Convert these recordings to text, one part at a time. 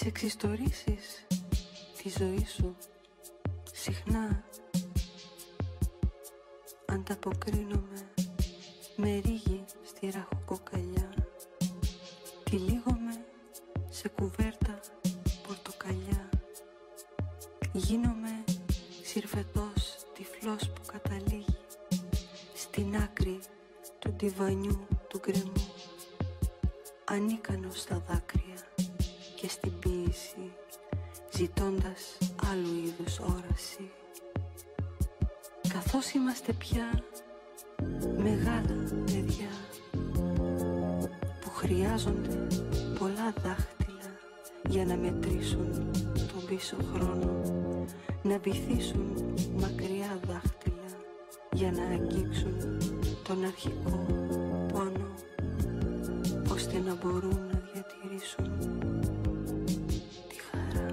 Στις εξιστορήσεις τη ζωή σου συχνά ανταποκρίνομαι με ρίγη στη ραχοκοκαλιά. Τυλίγομαι σε κουβέρτα πορτοκαλιά. Γίνομαι συρφετός τυφλός που καταλήγει στην άκρη του ντιβανιού του γκρεμού, ανίκανος στα δάκρυα και στην ποίηση, ζητώντας άλλου είδους όραση. Καθώς είμαστε πια μεγάλα παιδιά που χρειάζονται πολλά δάχτυλα για να μετρήσουν τον πίσω χρόνο, να βυθίσουν μακριά δάχτυλα για να αγγίξουν τον αρχικό πόνο, ώστε να μπορούν να διατηρήσουν τη χαρά.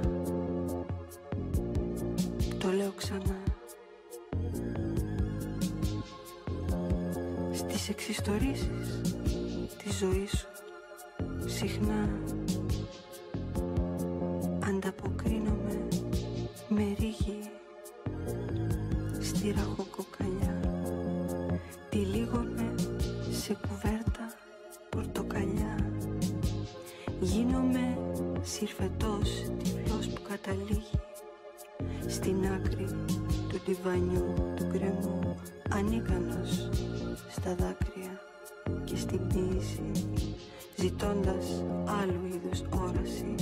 Το λέω ξανά. Στις εξιστορήσεις τη ζωή σου συχνά ανταποκρίνομαι με ρίγη στη ραχοκοκαλιά. Τυλίγομαι σε κουβέρτα πορτοκαλιά. Γίνομαι συρφετός τυφλός που καταλήγει στην άκρη του ντιβανιού του γκρεμού, ανίκανος στα δάκρυα και στην ποίηση, ζητώντας άλλου είδους όραση.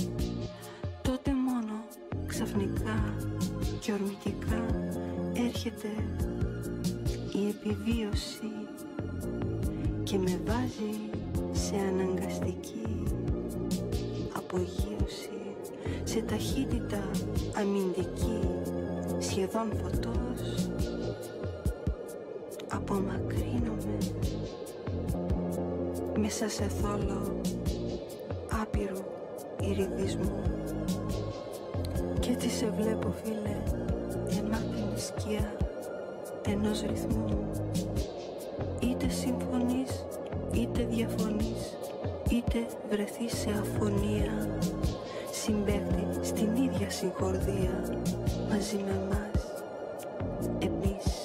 Τότε μόνο ξαφνικά και ορμητικά έρχεται η επιβίωση και με βάζει σε αναγκαστική απογείωση, σε ταχύτητα αμυντική, σχεδόν φωτός. Απομακρύνομαι μέσα σε θόλο άπειρου ηριδισμού κι έτσι σε βλέπω, φίλε, εμάτινη σκιά ενός ρυθμού. Είτε συμφωνείς είτε διαφωνείς, είτε βρεθείς σε αφωνία, συμπέφτει στην ίδια συγχορδία μαζί με εμάς εμείς.